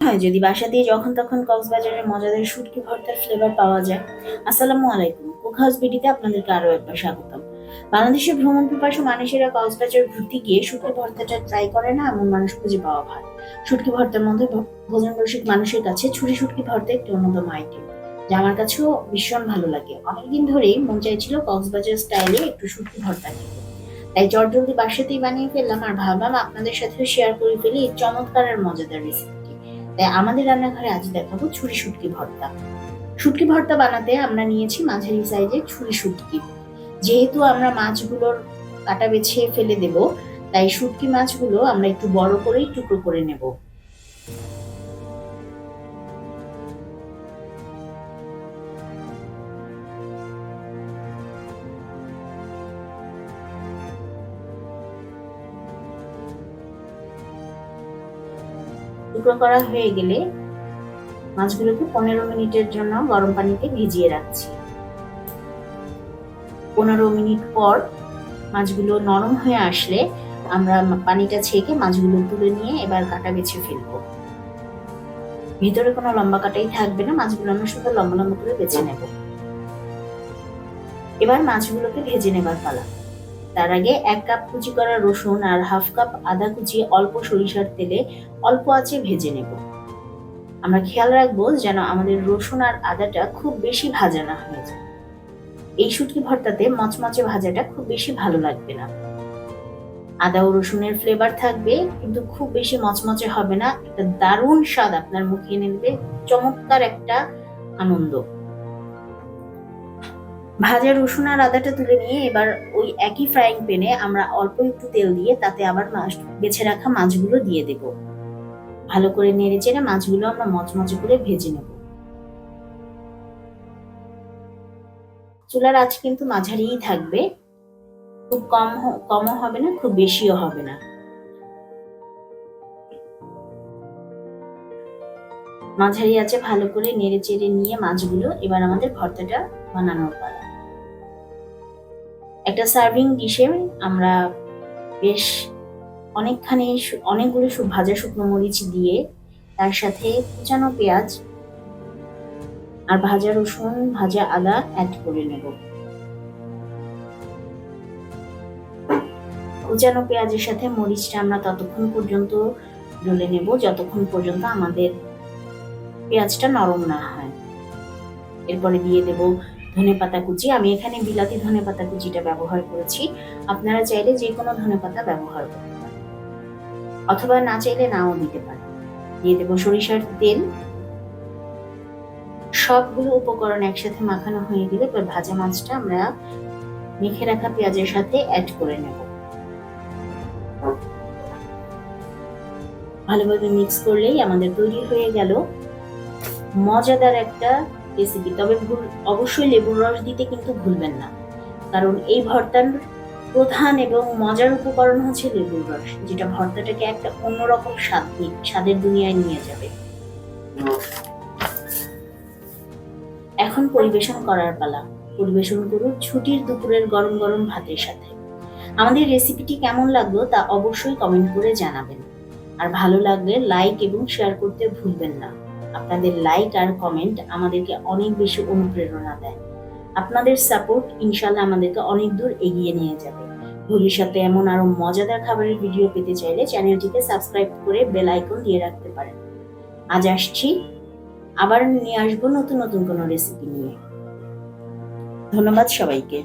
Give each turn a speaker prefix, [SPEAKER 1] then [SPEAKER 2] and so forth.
[SPEAKER 1] হয় যদি বাসা দিয়ে যখন তখন কক্সবাজারের মজাদার শুটকি ভর্তার ফ্লেভার পাওয়া যায়। আসসালামু আলাইকুম, কুক হাউস বিডিতে আপনাদেরকে আরো একবার স্বাগতম। বাংলাদেশের ভ্রমণ পিপাসু মানুষেরা কক্সবাজার ঘুরতে গিয়ে শুটকি ভর্তাটা ট্রাই করে না এমন মানুষ খুঁজে পাওয়া ভার। শুটকি ভর্তার মধ্যে ভোজন রসিক মানুষের কাছে ছুরি শুটকি ভর্তা একটি অন্যতম আইটেম, যা আমার কাছেও ভীষণ ভালো লাগে। অনেকদিন ধরেই মন চাইছিল কক্সবাজার স্টাইলে একটু শুটকি ভর্তা খেতে, তাই চটজলদি বাসাতেই বানিয়ে ফেললাম আর ভাবলাম আপনাদের সাথেও শেয়ার করে ফেলি এই চমৎকার আর মজাদার রেসিপিটি। তাই আমাদের রান্নাঘরে আজ দেখাবো ছুরি শুটকি ভর্তা। শুটকি ভর্তা বানাতে আমরা নিয়েছি মাঝারি সাইজের ছুরি শুটকি। যেহেতু আমরা মাছগুলোর কাটা বেছে ফেলে দেব, তাই শুটকি মাছগুলো আমরা একটু বড় করেই টুকরো করে নেব। টুকরো করা হয়ে গেলে মাছগুলোকে 15 মিনিটের জন্য গরম পানিতে ভিজিয়ে রাখছি। 15 মিনিট পর মাছগুলো নরম হয়ে আসলে আমরা পানিটা ছেঁকে মাছগুলো তুলে নিয়ে এবার কাটা বেছে ফেলবো। ভিতরে কোনো লম্বা কাটাই থাকবে না, মাছগুলো আমরা শুধু লম্বা লম্বা করে বেছে নেব। এবার মাছগুলোকে ভেজে নেবার পালা। তার আগে 1 কাপ কুচি করা রসুন আর হাফ কাপ আদা কুচি অল্প সরিষার তেলে অল্প আঁচে ভেজে নেব। আমরা খেয়াল রাখবো যেন আমাদের রসুন আর আদাটা খুব বেশি ভাজা না হয়ে যায়। এই শুটকি ভর্তাতে মচমচে ভাজাটা খুব বেশি ভালো লাগবে না। আদা ও রসুনের ফ্লেভার থাকবে, কিন্তু খুব বেশি মচমচে হবে না। একটা দারুণ স্বাদ আপনার মুখে এনে দেবে, চমৎকার একটা আনন্দ। ভাজা রসুন আর আদাটা তুলে নিয়ে এবার ওই একই ফ্রাইং প্যানে আমরা অল্প একটু তেল দিয়ে তাতে আবার মাছ বেছে রাখা মাছগুলো দিয়ে দেব। ভালো করে নেড়ে চেড়ে মাছগুলো আমরা মচমচে করে ভেজে নেব। চুলার আঁচ কিন্তু মাঝারিই থাকবে, খুব কমও হবে না, খুব বেশিও হবে না। মাঝারি আঁচে ভালো করে নেড়ে চেড়ে নিয়ে মাছগুলো এবার আমাদের ভর্তাটা বানানোর পালা। একটা সার্ভিং ডিশে আমরা বেশ অনেকগুলো ভাজা শুকনো মরিচ দিয়ে তার সাথে কুচানো পেঁয়াজ আর ভাজা রসুন ভাজা আদা অ্যাড করে নেব। কুচানো পেঁয়াজের সাথে মরিচটা আমরা ততক্ষণ পর্যন্ত ডলে নেব যতক্ষণ পর্যন্ত আমাদের পেঁয়াজটা নরম না হয়। এরপরে দিয়ে দেব ধনেপাতা কুচি। আমি এখানে বিলাতি ধনেপাতা কুচিটা ব্যবহার করেছি, আপনারা চাইলে যে কোনো ধনেপাতা ব্যবহার করতে পারেন, অথবা না চাইলে নাও দিতে পারেন। দিয়ে দেব সরিষার তেল। সবগুলো উপকরণ একসাথে মাখানো হয়ে গেলে এবার ভাজা মাছটা আমরা মেখে রাখা পেঁয়াজের সাথে অ্যাড করে নেব। ভালোভাবে মিক্স করলেই আমাদের তৈরি হয়ে গেল মজাদার একটা রেসিপি। তবে অবশ্যই লেবুর রস দিতে কিন্তু ভুলবেন না, কারণ এই ভর্তার প্রধান এবং মজার উপকরণ হচ্ছে লেবুর রস, যেটা ভর্তাটাকে একটা অন্যরকম স্বাদের দুনিয়ায় নিয়ে যাবে। এখন পরিবেশন করার পালা। পরিবেশন করুন ছুটির দুপুরের গরম গরম ভাতের সাথে। আমাদের রেসিপিটি কেমন লাগলো তা অবশ্যই কমেন্ট করে জানাবেন, আর ভালো লাগলে লাইক এবং শেয়ার করতে ভুলবেন না। আপনাদের লাইক আর কমেন্ট আমাদেরকে অনেক বেশি অনুপ্রেরণা দেয়। আপনাদের সাপোর্ট ইনশাল্লাহ আমাদেরকে অনেক দূর এগিয়ে নিয়ে যাবে। ভবিষ্যতে এমন আরো মজাদার খাবারের ভিডিও পেতে চাইলে চ্যানেলটিকে সাবস্ক্রাইব করে বেল আইকন দিয়ে রাখতে পারেন। আজ আসছি, আবার নিয়ে আসবো নতুন নতুন কোনো রেসিপি নিয়ে। ধন্যবাদ সবাইকে।